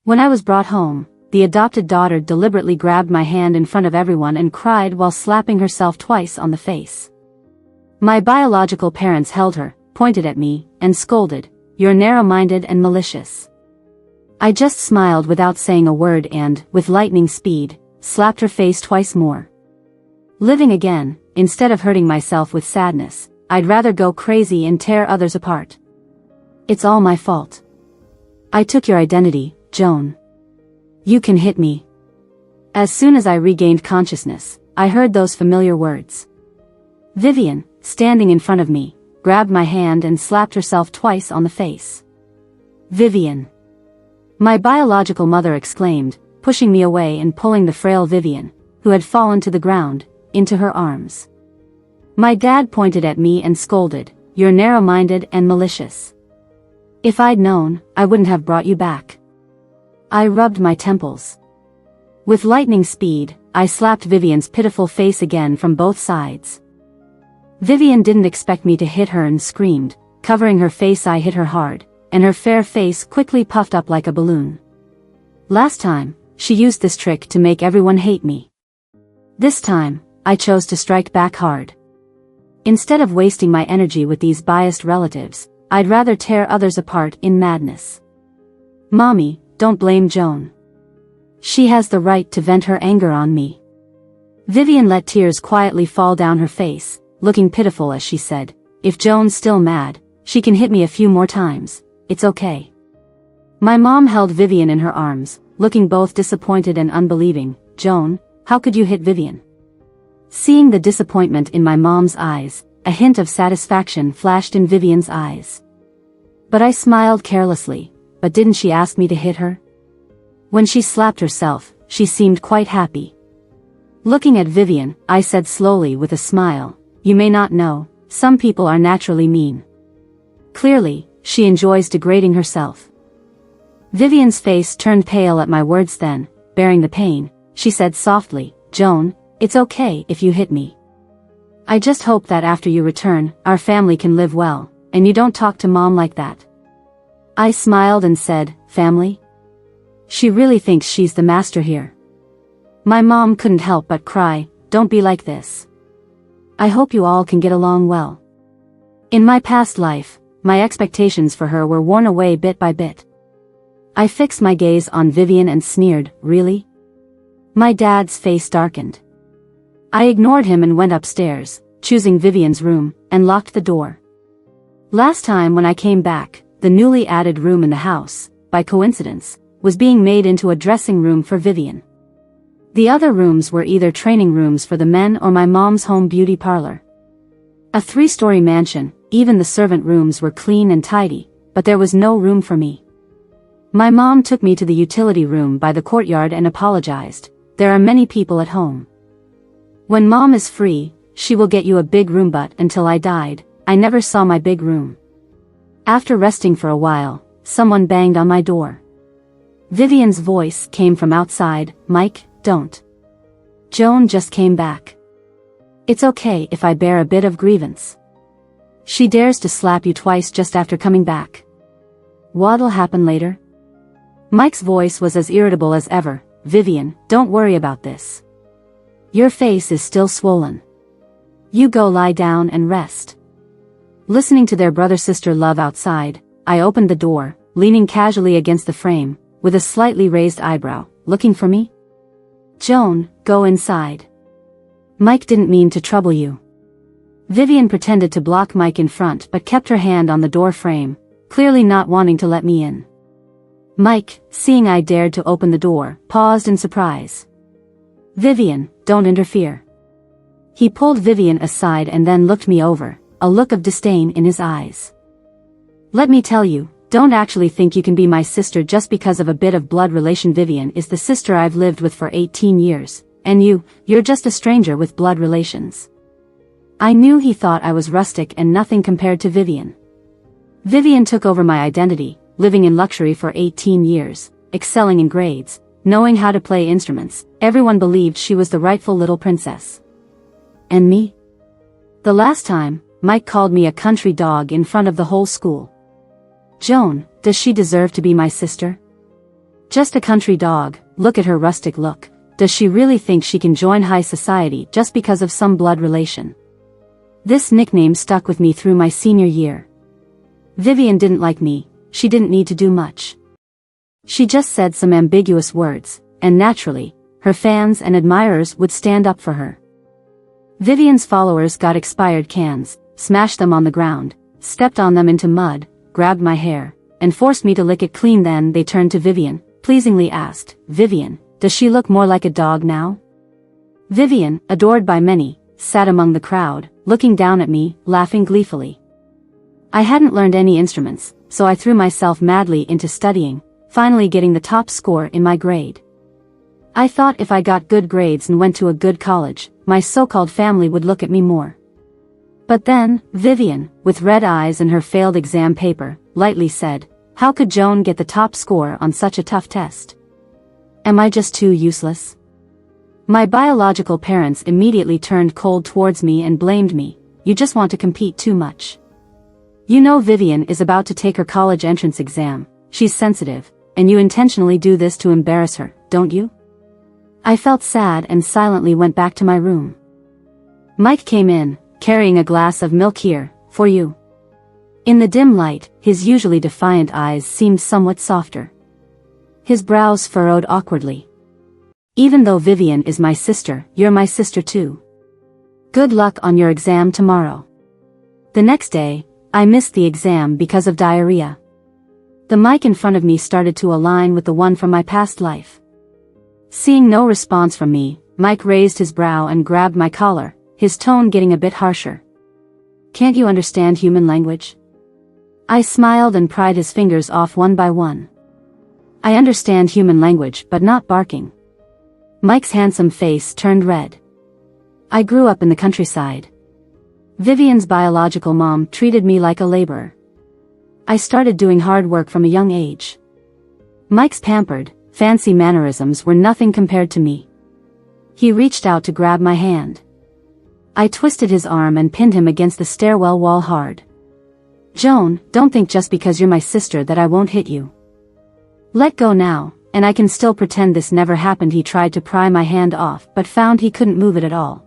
When I was brought home, the adopted daughter deliberately grabbed my hand in front of everyone and cried while slapping herself twice on the face. My biological parents held her, pointed at me, and scolded, "You're narrow-minded and malicious." I just smiled without saying a word and, with lightning speed, slapped her face twice more. Living again, instead of hurting myself with sadness, I'd rather go crazy and tear others apart. It's all my fault. I took your identity, Joan. You can hit me. As soon as I regained consciousness, I heard those familiar words. Vivian, standing in front of me, grabbed my hand and slapped herself twice on the face. Vivian. My biological mother exclaimed, pushing me away and pulling the frail Vivian, who had fallen to the ground, into her arms. My dad pointed at me and scolded, "You're narrow-minded and malicious. If I'd known, I wouldn't have brought you back." I rubbed my temples. With lightning speed, I slapped Vivian's pitiful face again from both sides. Vivian didn't expect me to hit her and screamed, covering her face. I hit her hard, and her fair face quickly puffed up like a balloon. Last time, she used this trick to make everyone hate me. This time, I chose to strike back hard. Instead of wasting my energy with these biased relatives, I'd rather tear others apart in madness. Mommy, don't blame Joan. She has the right to vent her anger on me. Vivian let tears quietly fall down her face, looking pitiful as she said, "If Joan's still mad, she can hit me a few more times. It's okay." My mom held Vivian in her arms, looking both disappointed and unbelieving. "Joan, how could you hit Vivian?" Seeing the disappointment in my mom's eyes, a hint of satisfaction flashed in Vivian's eyes. But I smiled carelessly. But didn't she ask me to hit her? When she slapped herself, she seemed quite happy. Looking at Vivian, I said slowly with a smile, "You may not know, some people are naturally mean." Clearly, she enjoys degrading herself. Vivian's face turned pale at my words. Then, bearing the pain, she said softly, "Joan, it's okay if you hit me. I just hope that after you return, our family can live well, and you don't talk to Mom like that." I smiled and said, "Family? She really thinks she's the master here." My mom couldn't help but cry, "Don't be like this. I hope you all can get along well." In my past life, my expectations for her were worn away bit by bit. I fixed my gaze on Vivian and sneered, "Really?" My dad's face darkened. I ignored him and went upstairs, choosing Vivian's room, and locked the door. Last time when I came back, the newly added room in the house, by coincidence, was being made into a dressing room for Vivian. The other rooms were either training rooms for the men or my mom's home beauty parlor. A 3-story mansion, even the servant rooms were clean and tidy, but there was no room for me. My mom took me to the utility room by the courtyard and apologized, "There are many people at home. When Mom is free, she will get you a big room, but until I died, I never saw my big room." After resting for a while, someone banged on my door. Vivian's voice came from outside, "Mike, don't. Joan just came back. It's okay if I bear a bit of grievance. She dares to slap you twice just after coming back. What'll happen later?" Mike's voice was as irritable as ever. "Vivian, don't worry about this. Your face is still swollen. You go lie down and rest." Listening to their brother-sister love outside, I opened the door, leaning casually against the frame, with a slightly raised eyebrow. "Looking for me?" "Joan, go inside. Mike didn't mean to trouble you." Vivian pretended to block Mike in front but kept her hand on the door frame, clearly not wanting to let me in. Mike, seeing I dared to open the door, paused in surprise. "Vivian, don't interfere." He pulled Vivian aside and then looked me over, a look of disdain in his eyes. "Let me tell you, don't actually think you can be my sister just because of a bit of blood relation. Vivian is the sister I've lived with for 18 years, and you're just a stranger with blood relations." I knew he thought I was rustic and nothing compared to Vivian. Vivian took over my identity, living in luxury for 18 years, excelling in grades, knowing how to play instruments. Everyone believed she was the rightful little princess. And me? The last time, Mike called me a country dog in front of the whole school. "Joan, does she deserve to be my sister?" Just a country dog, look at her rustic look. Does she really think she can join high society just because of some blood relation? This nickname stuck with me through my senior year. Vivian didn't like me, she didn't need to do much. She just said some ambiguous words, and naturally, her fans and admirers would stand up for her. Vivian's followers got expired cans, smashed them on the ground, stepped on them into mud, grabbed my hair, and forced me to lick it clean. Then they turned to Vivian, pleasingly asked, "Vivian, does she look more like a dog now?" Vivian, adored by many, sat among the crowd, looking down at me, laughing gleefully. I hadn't learned any instruments, so I threw myself madly into studying, finally getting the top score in my grade. I thought if I got good grades and went to a good college, my so-called family would look at me more. But then, Vivian, with red eyes and her failed exam paper, lightly said, "How could Joan get the top score on such a tough test? Am I just too useless?" My biological parents immediately turned cold towards me and blamed me. "You just want to compete too much. You know Vivian is about to take her college entrance exam, she's sensitive, and you intentionally do this to embarrass her, don't you?" I felt sad and silently went back to my room. Mike came in, carrying a glass of milk. "Here, for you." In the dim light, his usually defiant eyes seemed somewhat softer. His brows furrowed awkwardly. "Even though Vivian is my sister, you're my sister too. Good luck on your exam tomorrow." The next day, I missed the exam because of diarrhea. The mic in front of me started to align with the one from my past life. Seeing no response from me, Mike raised his brow and grabbed my collar, his tone getting a bit harsher. "Can't you understand human language?" I smiled and pried his fingers off one by one. "I understand human language but not barking." Mike's handsome face turned red. "I grew up in the countryside. Vivian's biological mom treated me like a laborer. I started doing hard work from a young age." Mike's pampered, fancy mannerisms were nothing compared to me. He reached out to grab my hand. I twisted his arm and pinned him against the stairwell wall hard. "Joan, don't think just because you're my sister that I won't hit you. Let go now, and I can still pretend this never happened." He tried to pry my hand off but found he couldn't move it at all.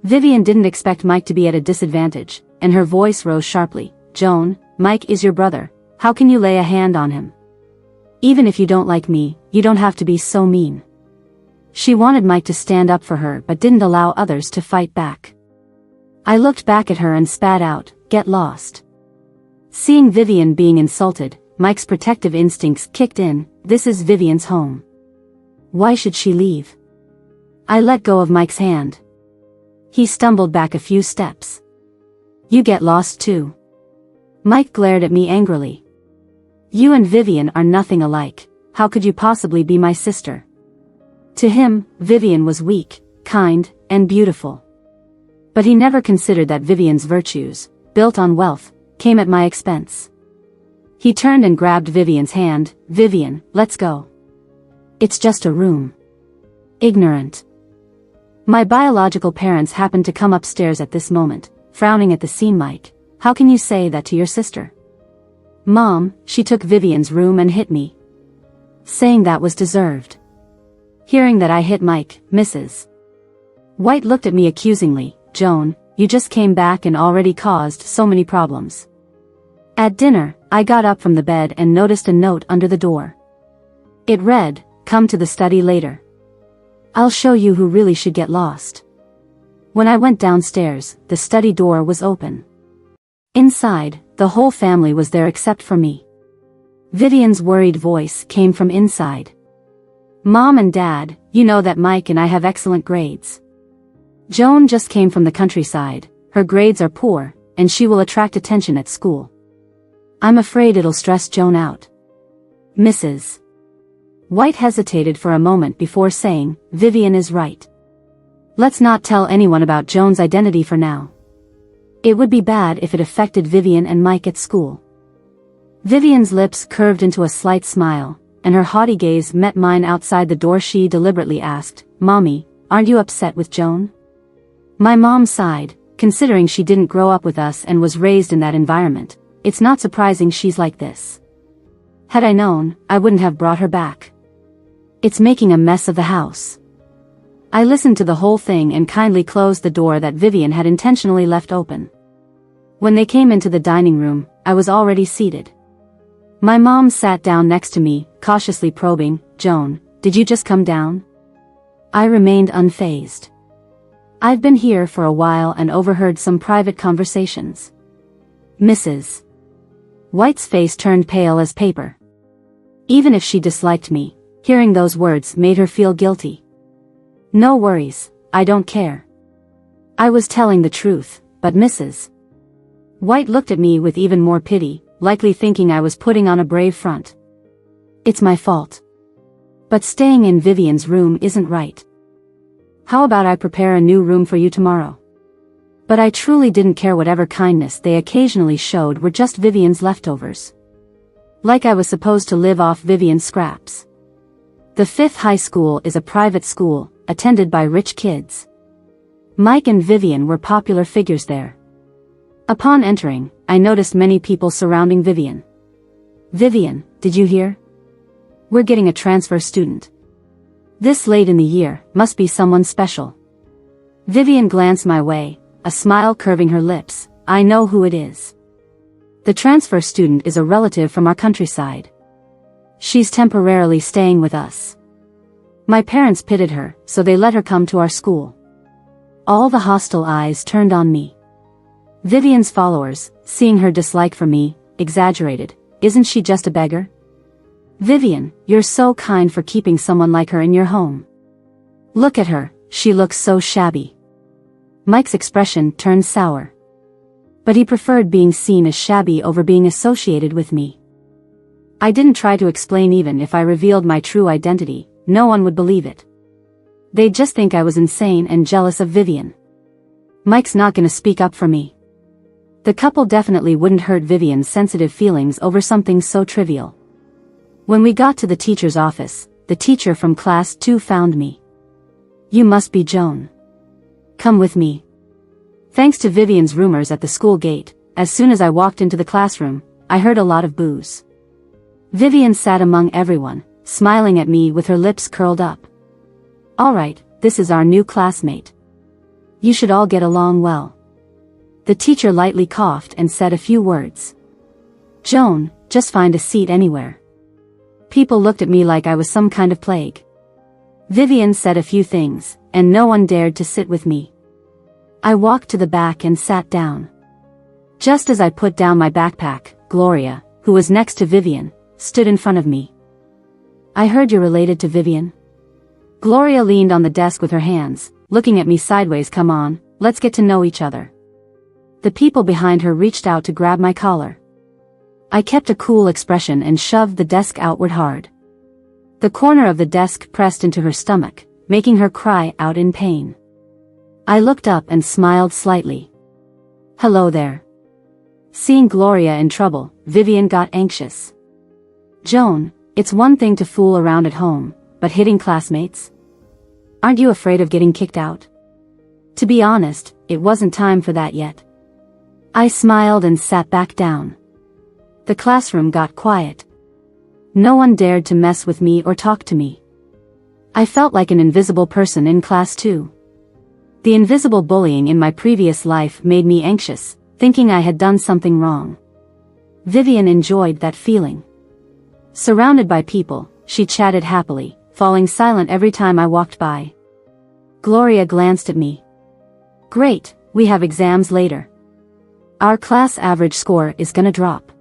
Vivian didn't expect Mike to be at a disadvantage, and her voice rose sharply. "Joan, Mike is your brother, how can you lay a hand on him? Even if you don't like me, you don't have to be so mean." She wanted Mike to stand up for her but didn't allow others to fight back. I looked back at her and spat out, "Get lost." Seeing Vivian being insulted, Mike's protective instincts kicked in. This is Vivian's home. Why should she leave? I let go of Mike's hand. He stumbled back a few steps. "You get lost too." Mike glared at me angrily. "You and Vivian are nothing alike, how could you possibly be my sister?" To him, Vivian was weak, kind, and beautiful. But he never considered that Vivian's virtues, built on wealth, came at my expense. He turned and grabbed Vivian's hand. "Vivian, let's go. It's just a room." Ignorant. My biological parents happened to come upstairs at this moment, frowning at the scene. "Mike, how can you say that to your sister?" "Mom, she took Vivian's room and hit me." Saying that was deserved. Hearing that I hit Mike, Mrs. White looked at me accusingly. "Joan, you just came back and already caused so many problems." At dinner, I got up from the bed and noticed a note under the door. It read, "Come to the study later. I'll show you who really should get lost." When I went downstairs, the study door was open. Inside, the whole family was there except for me. Vivian's worried voice came from inside. "Mom and Dad, you know that Mike and I have excellent grades. Joan just came from the countryside, her grades are poor, and she will attract attention at school. I'm afraid it'll stress Joan out." Mrs. White hesitated for a moment before saying, "Vivian is right. Let's not tell anyone about Joan's identity for now. It would be bad if it affected Vivian and Mike at school." Vivian's lips curved into a slight smile, and her haughty gaze met mine outside the door. She deliberately asked, "Mommy, aren't you upset with Joan?" My mom sighed, considering she didn't grow up with us and was raised in that environment. It's not surprising she's like this. Had I known, I wouldn't have brought her back. It's making a mess of the house. I listened to the whole thing and kindly closed the door that Vivian had intentionally left open. When they came into the dining room, I was already seated. My mom sat down next to me, cautiously probing, "Joan, did you just come down?" I remained unfazed. I've been here for a while and overheard some private conversations. Mrs. White's face turned pale as paper. Even if she disliked me, hearing those words made her feel guilty. No worries, I don't care. I was telling the truth, but Mrs. White looked at me with even more pity, likely thinking I was putting on a brave front. It's my fault. But staying in Vivian's room isn't right. How about I prepare a new room for you tomorrow? But I truly didn't care. Whatever kindness they occasionally showed were just Vivian's leftovers. Like I was supposed to live off Vivian's scraps. The Fifth High School is a private school, attended by rich kids. Mike and Vivian were popular figures there. Upon entering, I noticed many people surrounding Vivian. "Vivian, did you hear? We're getting a transfer student. This late in the year, must be someone special." Vivian glanced my way, a smile curving her lips. "I know who it is. The transfer student is a relative from our countryside. She's temporarily staying with us. My parents pitied her, so they let her come to our school." All the hostile eyes turned on me. Vivian's followers, seeing her dislike for me, exaggerated. "Isn't she just a beggar? Vivian, you're so kind for keeping someone like her in your home. Look at her, she looks so shabby." Mike's expression turned sour. But he preferred being seen as shabby over being associated with me. I didn't try to explain. Even if I revealed my true identity, no one would believe it. They'd just think I was insane and jealous of Vivian. Mike's not gonna speak up for me. The couple definitely wouldn't hurt Vivian's sensitive feelings over something so trivial. When we got to the teacher's office, the teacher from class 2 found me. "You must be Joan. Come with me." Thanks to Vivian's rumors at the school gate, as soon as I walked into the classroom, I heard a lot of boos. Vivian sat among everyone, smiling at me with her lips curled up. "All right, this is our new classmate. You should all get along well." The teacher lightly coughed and said a few words. "Joan, just find a seat anywhere." People looked at me like I was some kind of plague. Vivian said a few things, and no one dared to sit with me. I walked to the back and sat down. Just as I put down my backpack, Gloria, who was next to Vivian, stood in front of me. "I heard you're related to Vivian." Gloria leaned on the desk with her hands, looking at me sideways. "Come on, let's get to know each other." The people behind her reached out to grab my collar. I kept a cool expression and shoved the desk outward hard. The corner of the desk pressed into her stomach, making her cry out in pain. I looked up and smiled slightly. "Hello there." Seeing Gloria in trouble, Vivian got anxious. "Joan, it's one thing to fool around at home, but hitting classmates? Aren't you afraid of getting kicked out?" To be honest, it wasn't time for that yet. I smiled and sat back down. The classroom got quiet. No one dared to mess with me or talk to me. I felt like an invisible person in class too. The invisible bullying in my previous life made me anxious, thinking I had done something wrong. Vivian enjoyed that feeling. Surrounded by people, she chatted happily, falling silent every time I walked by. Gloria glanced at me. "Great, we have exams later. Our class average score is gonna drop."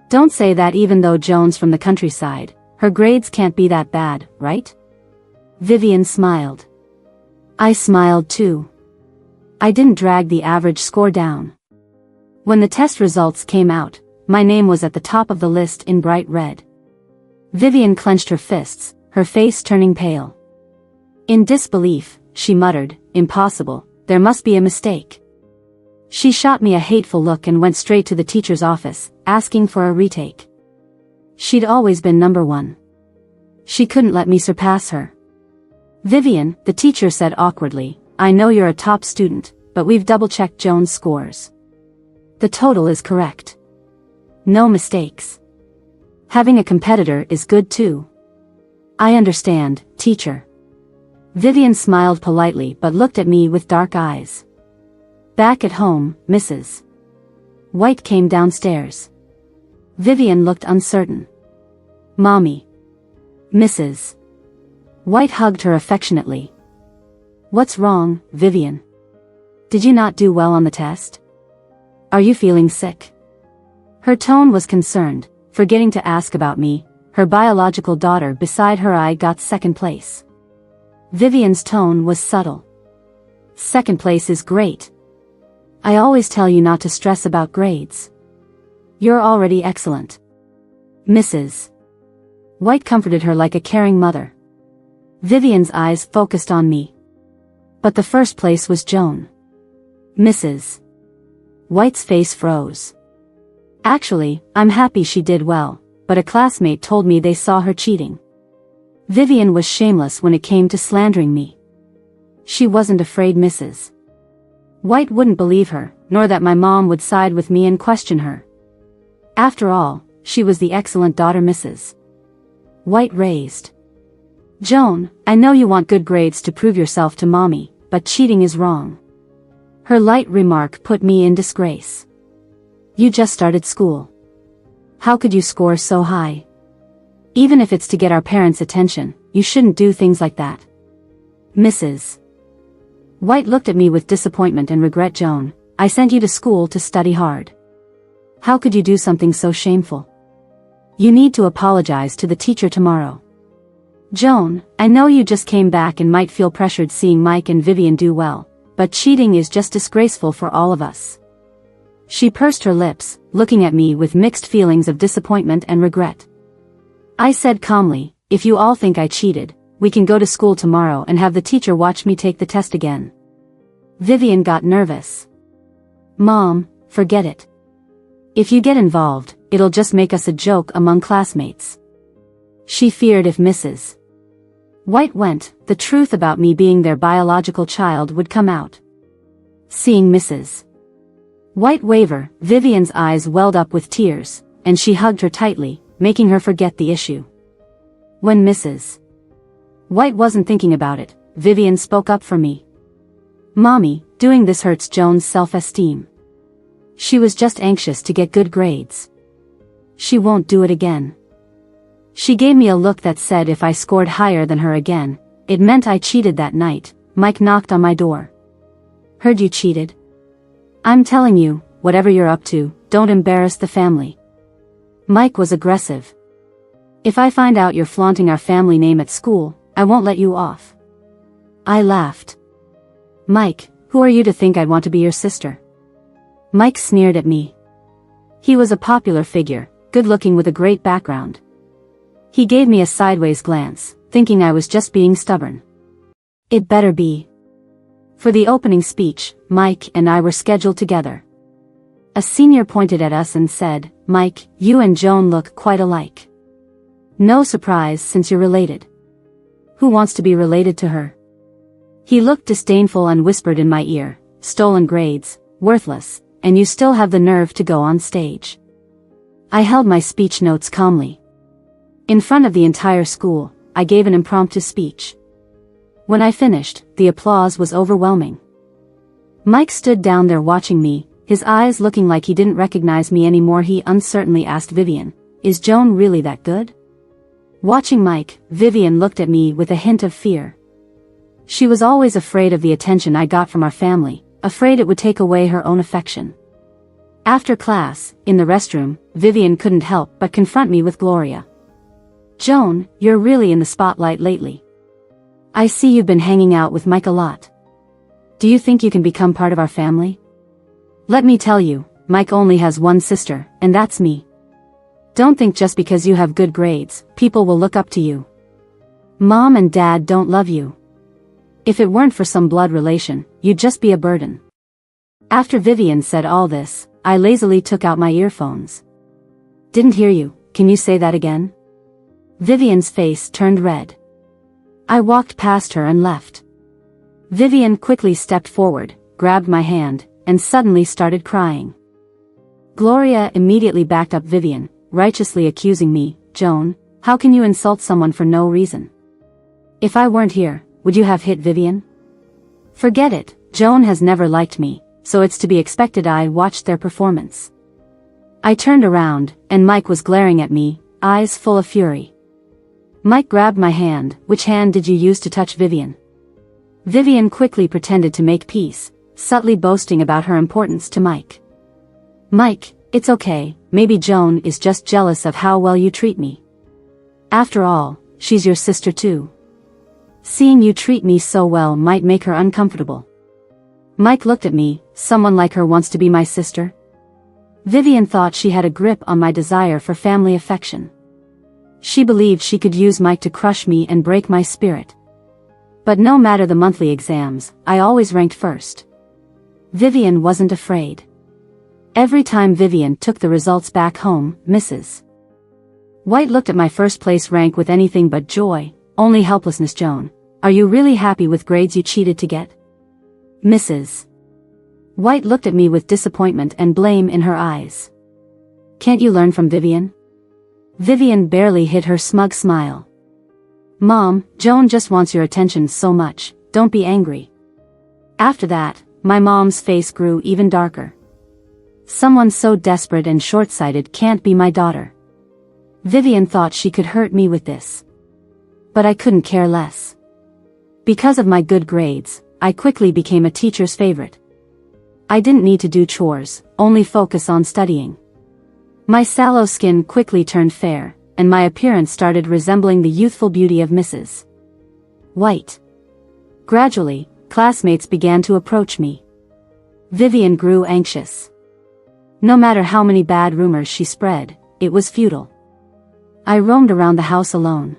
"Don't say that. Even though Joan's from the countryside, her grades can't be that bad, right?" Vivian smiled. I smiled too. I didn't drag the average score down. When the test results came out, my name was at the top of the list in bright red. Vivian clenched her fists, her face turning pale. In disbelief, she muttered, "Impossible, there must be a mistake." She shot me a hateful look and went straight to the teacher's office, asking for a retake. She'd always been number one. She couldn't let me surpass her. "Vivian," the teacher said awkwardly, "I know you're a top student, but we've double-checked Joan's scores. The total is correct. No mistakes. Having a competitor is good too. I understand, teacher. Vivian smiled politely but looked at me with dark eyes. Back at home, Mrs. White came downstairs. Vivian looked uncertain. Mommy. Mrs. White hugged her affectionately. What's wrong, Vivian? Did you not do well on the test? Are you feeling sick? Her tone was concerned, forgetting to ask about me. Her biological daughter beside her I got second place. Vivian's tone was subtle. Second place is great. I always tell you not to stress about grades. You're already excellent. Mrs. White comforted her like a caring mother. Vivian's eyes focused on me. But the first place was Joan. Mrs. White's face froze. Actually, I'm happy she did well, but a classmate told me they saw her cheating. Vivian was shameless when it came to slandering me. She wasn't afraid Mrs. White wouldn't believe her, nor that my mom would side with me and question her. After all, she was the excellent daughter Mrs. White raised. Joan, I know you want good grades to prove yourself to mommy, but cheating is wrong. Her light remark put me in disgrace. You just started school. How could you score so high? Even if it's to get our parents' attention, you shouldn't do things like that. Mrs. White looked at me with disappointment and regret. Joan, I sent you to school to study hard. How could you do something so shameful? You need to apologize to the teacher tomorrow. Joan, I know you just came back and might feel pressured seeing Mike and Vivian do well, but cheating is just disgraceful for all of us. She pursed her lips, looking at me with mixed feelings of disappointment and regret. I said calmly, if you all think I cheated, we can go to school tomorrow and have the teacher watch me take the test again. Vivian got nervous. Mom, forget it. If you get involved, it'll just make us a joke among classmates. She feared if Mrs. White went, the truth about me being their biological child would come out. Seeing Mrs. White waver, Vivian's eyes welled up with tears, and she hugged her tightly, making her forget the issue. When Mrs. White wasn't thinking about it, Vivian spoke up for me. Mommy, doing this hurts Joan's self-esteem. She was just anxious to get good grades. She won't do it again. She gave me a look that said if I scored higher than her again, it meant I cheated that night. Mike knocked on my door. Heard you cheated? I'm telling you, whatever you're up to, don't embarrass the family. Mike was aggressive. If I find out you're flaunting our family name at school, I won't let you off. I laughed. Mike, who are you to think I'd want to be your sister? Mike sneered at me. He was a popular figure, good-looking with a great background. He gave me a sideways glance, thinking I was just being stubborn. It better be. For the opening speech, Mike and I were scheduled together. A senior pointed at us and said, Mike, you and Joan look quite alike. No surprise since you're related. Who wants to be related to her? He looked disdainful and whispered in my ear, stolen grades, worthless, and you still have the nerve to go on stage. I held my speech notes calmly. In front of the entire school, I gave an impromptu speech. When I finished, the applause was overwhelming. Mike stood down there watching me, his eyes looking like he didn't recognize me anymore. He uncertainly asked Vivian, is Joan really that good? Watching Mike, Vivian looked at me with a hint of fear. She was always afraid of the attention I got from our family, afraid it would take away her own affection. After class, in the restroom, Vivian couldn't help but confront me with Gloria. Joan, you're really in the spotlight lately. I see you've been hanging out with Mike a lot. Do you think you can become part of our family? Let me tell you, Mike only has one sister, and that's me. Don't think just because you have good grades, people will look up to you. Mom and Dad don't love you. If it weren't for some blood relation, you'd just be a burden. After Vivian said all this, I lazily took out my earphones. Didn't hear you, can you say that again? Vivian's face turned red. I walked past her and left. Vivian quickly stepped forward, grabbed my hand, and suddenly started crying. Gloria immediately backed up Vivian, righteously accusing me, Joan, how can you insult someone for no reason? If I weren't here, would you have hit Vivian? Forget it, Joan has never liked me, so it's to be expected I watched their performance. I turned around, and Mike was glaring at me, eyes full of fury. Mike grabbed my hand. Which hand did you use to touch Vivian? Vivian quickly pretended to make peace, subtly boasting about her importance to Mike. Mike, it's okay, maybe Joan is just jealous of how well you treat me. After all, she's your sister too. Seeing you treat me so well might make her uncomfortable. Mike looked at me. Someone like her wants to be my sister? Vivian thought she had a grip on my desire for family affection. She believed she could use Mike to crush me and break my spirit. But no matter the monthly exams, I always ranked first. Vivian wasn't afraid. Every time Vivian took the results back home, Mrs. White looked at my first place rank with anything but joy, only helplessness. Joan, are you really happy with grades you cheated to get? Mrs. White looked at me with disappointment and blame in her eyes. Can't you learn from Vivian? Vivian barely hid her smug smile. Mom, Joan just wants your attention so much, don't be angry. After that, my mom's face grew even darker. Someone so desperate and short-sighted can't be my daughter. Vivian thought she could hurt me with this. But I couldn't care less. Because of my good grades, I quickly became a teacher's favorite. I didn't need to do chores, only focus on studying. My sallow skin quickly turned fair, and my appearance started resembling the youthful beauty of Mrs. White. Gradually, classmates began to approach me. Vivian grew anxious. No matter how many bad rumors she spread, it was futile. I roamed around the house alone.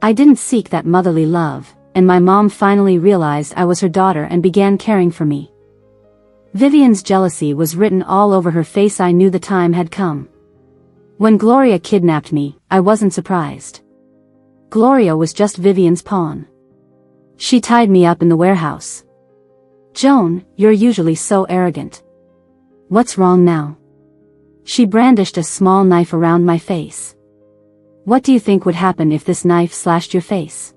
I didn't seek that motherly love, and my mom finally realized I was her daughter and began caring for me. Vivian's jealousy was written all over her face. I knew the time had come. When Gloria kidnapped me, I wasn't surprised. Gloria was just Vivian's pawn. She tied me up in the warehouse. Joan, you're usually so arrogant. What's wrong now? She brandished a small knife around my face. What do you think would happen if this knife slashed your face?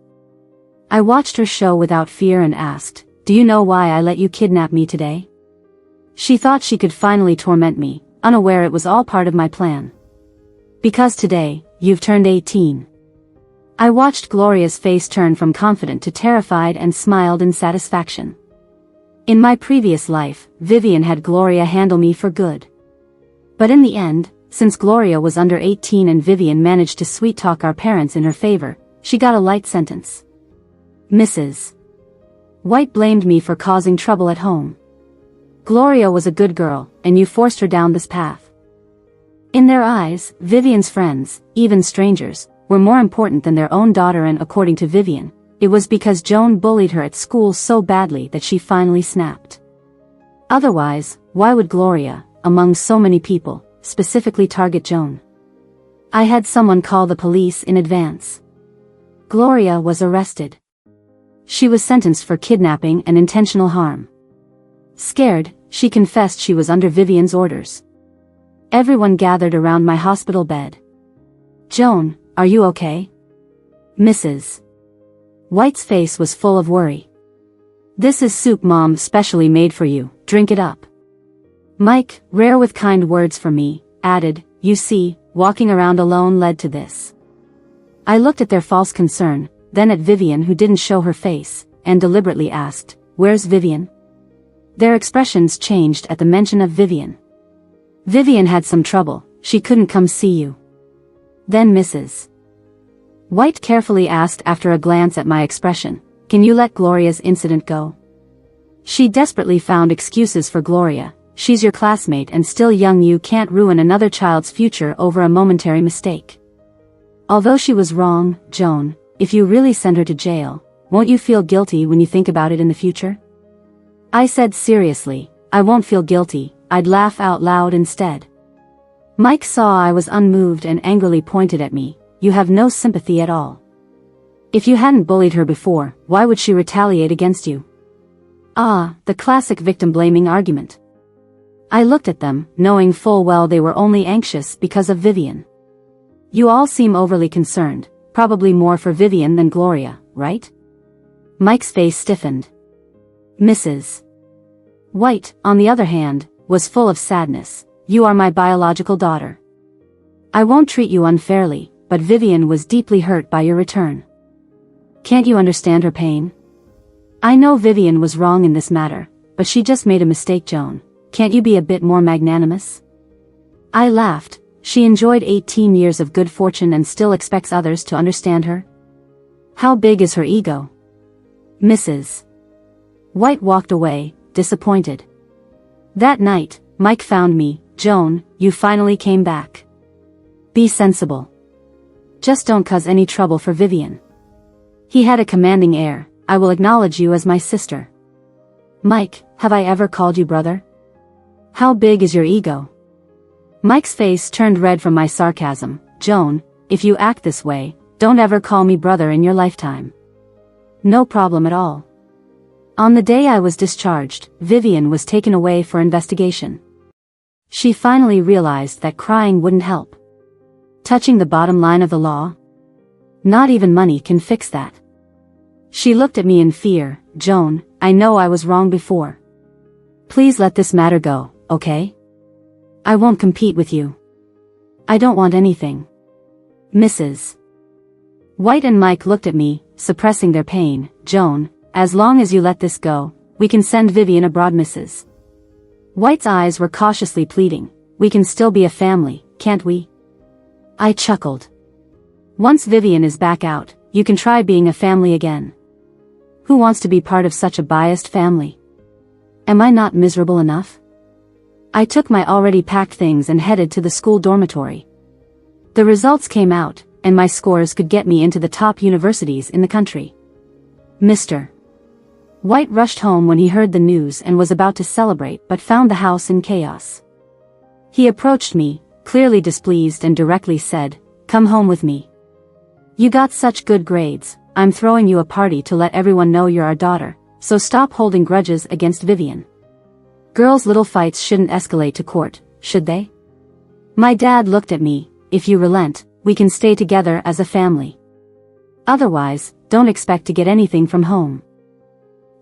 I watched her show without fear and asked, do you know why I let you kidnap me today? She thought she could finally torment me, unaware it was all part of my plan. Because today, you've turned 18. I watched Gloria's face turn from confident to terrified and smiled in satisfaction. In my previous life, Vivian had Gloria handle me for good. But in the end, since Gloria was under 18 and Vivian managed to sweet-talk our parents in her favor, she got a light sentence. Mrs. White blamed me for causing trouble at home. Gloria was a good girl, and you forced her down this path. In their eyes, Vivian's friends, even strangers, were more important than their own daughter, and according to Vivian, it was because Joan bullied her at school so badly that she finally snapped. Otherwise, why would Gloria, among so many people, specifically target Joan? I had someone call the police in advance. Gloria was arrested. She was sentenced for kidnapping and intentional harm. Scared, she confessed she was under Vivian's orders. Everyone gathered around my hospital bed. Joan, are you okay? Mrs. White's face was full of worry. This is soup Mom specially made for you, drink it up. Mike, rare with kind words for me, added, you see, walking around alone led to this. I looked at their false concern, then at Vivian, who didn't show her face, and deliberately asked, where's Vivian? Their expressions changed at the mention of Vivian. Vivian had some trouble, she couldn't come see you. Then Mrs. White carefully asked after a glance at my expression, can you let Gloria's incident go? She desperately found excuses for Gloria. She's your classmate and still young, you can't ruin another child's future over a momentary mistake. Although she was wrong, Joan, if you really send her to jail, won't you feel guilty when you think about it in the future? I said seriously, I won't feel guilty, I'd laugh out loud instead. Mike saw I was unmoved and angrily pointed at me, you have no sympathy at all. If you hadn't bullied her before, why would she retaliate against you? Ah, the classic victim-blaming argument. I looked at them, knowing full well they were only anxious because of Vivian. You all seem overly concerned, probably more for Vivian than Gloria, right? Mike's face stiffened. Mrs. White, on the other hand, was full of sadness. You are my biological daughter. I won't treat you unfairly, but Vivian was deeply hurt by your return. Can't you understand her pain? I know Vivian was wrong in this matter, but she just made a mistake, Joan. Can't you be a bit more magnanimous? I laughed. She enjoyed 18 years of good fortune and still expects others to understand her? How big is her ego? Mrs. White walked away, disappointed. That night, Mike found me. Joan, you finally came back. Be sensible. Just don't cause any trouble for Vivian. He had a commanding air. I will acknowledge you as my sister. Mike, have I ever called you brother? How big is your ego? Mike's face turned red from my sarcasm. Joan, if you act this way, don't ever call me brother in your lifetime. No problem at all. On the day I was discharged, Vivian was taken away for investigation. She finally realized that crying wouldn't help. Touching the bottom line of the law? Not even money can fix that. She looked at me in fear. Joan, I know I was wrong before. Please let this matter go, okay? I won't compete with you. I don't want anything. Mrs. White and Mike looked at me, suppressing their pain. Joan, as long as you let this go, we can send Vivian abroad, Mrs. White's eyes were cautiously pleading. We can still be a family, can't we? I chuckled. Once Vivian is back out, you can try being a family again. Who wants to be part of such a biased family? Am I not miserable enough? I took my already packed things and headed to the school dormitory. The results came out, and my scores could get me into the top universities in the country. Mr. White rushed home when he heard the news and was about to celebrate but found the house in chaos. He approached me, clearly displeased, and directly said, "Come home with me. You got such good grades, I'm throwing you a party to let everyone know you're our daughter, so stop holding grudges against Vivian. Girls' little fights shouldn't escalate to court, should they? My dad looked at me. If you relent, we can stay together as a family. Otherwise, don't expect to get anything from home.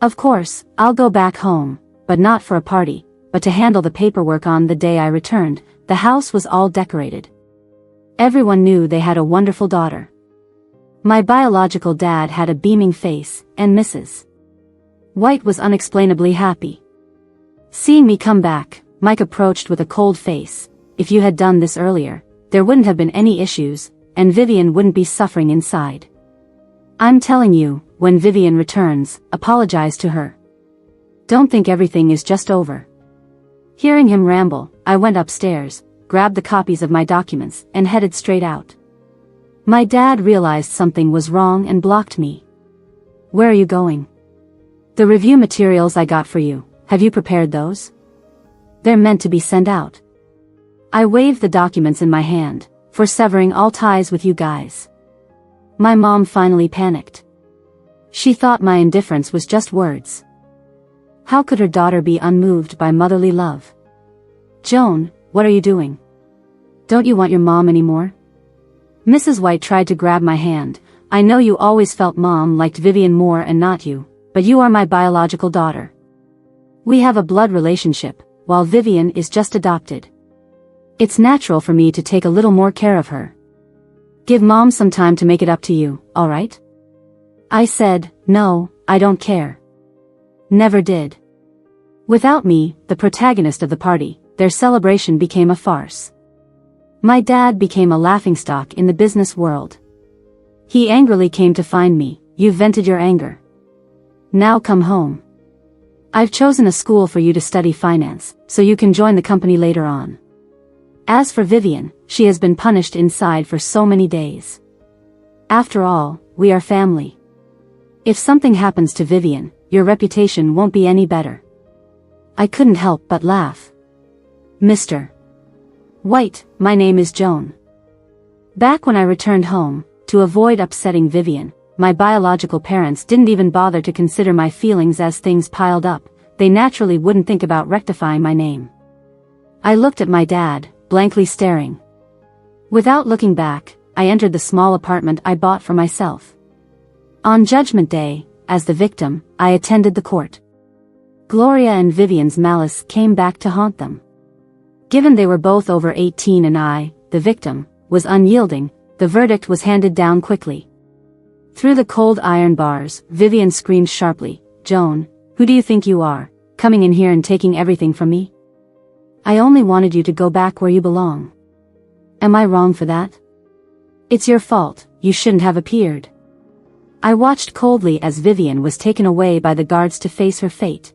Of course, I'll go back home, but not for a party, but to handle the paperwork. On the day I returned, the house was all decorated. Everyone knew they had a wonderful daughter. My biological dad had a beaming face, and Mrs. White was unexplainably happy. Seeing me come back, Mike approached with a cold face. If you had done this earlier, there wouldn't have been any issues, and Vivian wouldn't be suffering inside. I'm telling you, when Vivian returns, apologize to her. Don't think everything is just over. Hearing him ramble, I went upstairs, grabbed the copies of my documents, and headed straight out. My dad realized something was wrong and blocked me. Where are you going? The review materials I got for you, have you prepared those? They're meant to be sent out. I waved the documents in my hand, for severing all ties with you guys. My mom finally panicked. She thought my indifference was just words. How could her daughter be unmoved by motherly love? Joan, what are you doing? Don't you want your mom anymore? Mrs. White tried to grab my hand. I know you always felt Mom liked Vivian more and not you, but you are my biological daughter. We have a blood relationship, while Vivian is just adopted. It's natural for me to take a little more care of her. Give Mom some time to make it up to you, alright? I said, no, I don't care. Never did. Without me, the protagonist of the party, their celebration became a farce. My dad became a laughingstock in the business world. He angrily came to find me. You've vented your anger. Now come home. I've chosen a school for you to study finance, so you can join the company later on. As for Vivian, she has been punished inside for so many days. After all, we are family. If something happens to Vivian, your reputation won't be any better. I couldn't help but laugh. Mr. White, my name is Joan. Back when I returned home, to avoid upsetting Vivian, my biological parents didn't even bother to consider my feelings. As things piled up, they naturally wouldn't think about rectifying my name. I looked at my dad, blankly staring. Without looking back, I entered the small apartment I bought for myself. On Judgment Day, as the victim, I attended the court. Gloria and Vivian's malice came back to haunt them. Given they were both over 18 and I, the victim, was unyielding, the verdict was handed down quickly. Through the cold iron bars, Vivian screamed sharply, "Joan, who do you think you are, coming in here and taking everything from me? I only wanted you to go back where you belong. Am I wrong for that? It's your fault, you shouldn't have appeared." I watched coldly as Vivian was taken away by the guards to face her fate.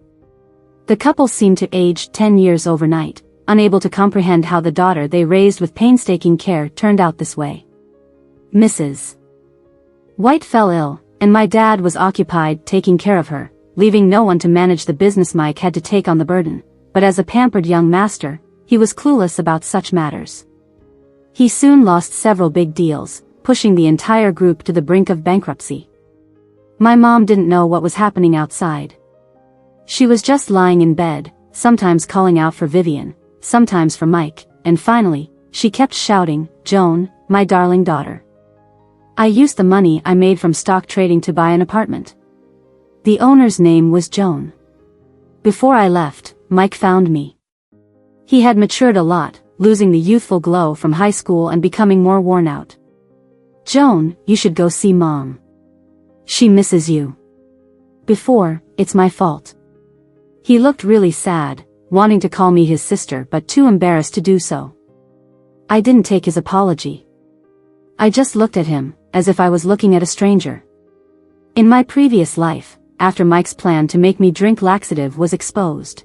The couple seemed to age 10 years overnight, unable to comprehend how the daughter they raised with painstaking care turned out this way. Mrs. White fell ill, and my dad was occupied taking care of her, leaving no one to manage the business. Mike had to take on the burden, but as a pampered young master, he was clueless about such matters. He soon lost several big deals, pushing the entire group to the brink of bankruptcy. My mom didn't know what was happening outside. She was just lying in bed, sometimes calling out for Vivian, sometimes for Mike, and finally, she kept shouting, "Joan, my darling daughter." I used the money I made from stock trading to buy an apartment. The owner's name was Joan. Before I left, Mike found me. He had matured a lot, losing the youthful glow from high school and becoming more worn out. "Joan, you should go see Mom. She misses you." "Before, it's my fault." He looked really sad, wanting to call me his sister but too embarrassed to do so. I didn't take his apology. I just looked at him, as if I was looking at a stranger. In my previous life, after Mike's plan to make me drink laxative was exposed,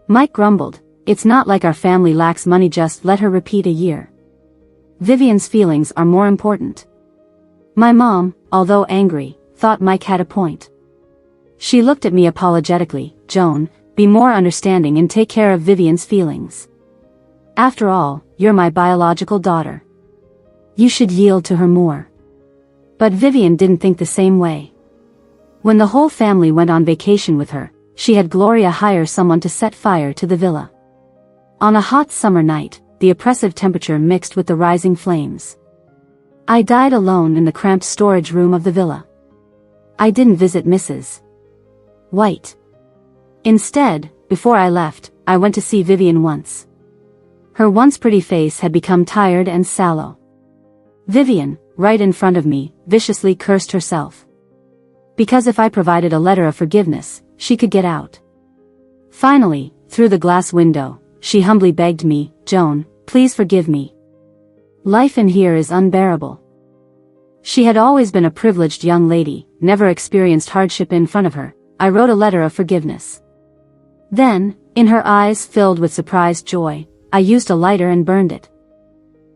Mike grumbled, "It's not like our family lacks money, just let her repeat a year. Vivian's feelings are more important." My mom, although angry, thought Mike had a point. She looked at me apologetically, "Joan, be more understanding and take care of Vivian's feelings. After all, you're my biological daughter. You should yield to her more." But Vivian didn't think the same way. When the whole family went on vacation with her, she had Gloria hire someone to set fire to the villa. On a hot summer night, the oppressive temperature mixed with the rising flames. I died alone in the cramped storage room of the villa. I didn't visit Mrs. White. Instead, before I left, I went to see Vivian once. Her once pretty face had become tired and sallow. Vivian, right in front of me, viciously cursed herself. Because if I provided a letter of forgiveness, she could get out. Finally, through the glass window, she humbly begged me, "Joan, please forgive me. Life in here is unbearable." She had always been a privileged young lady, never experienced hardship in front of her. I wrote a letter of forgiveness. Then, in her eyes filled with surprised joy, I used a lighter and burned it.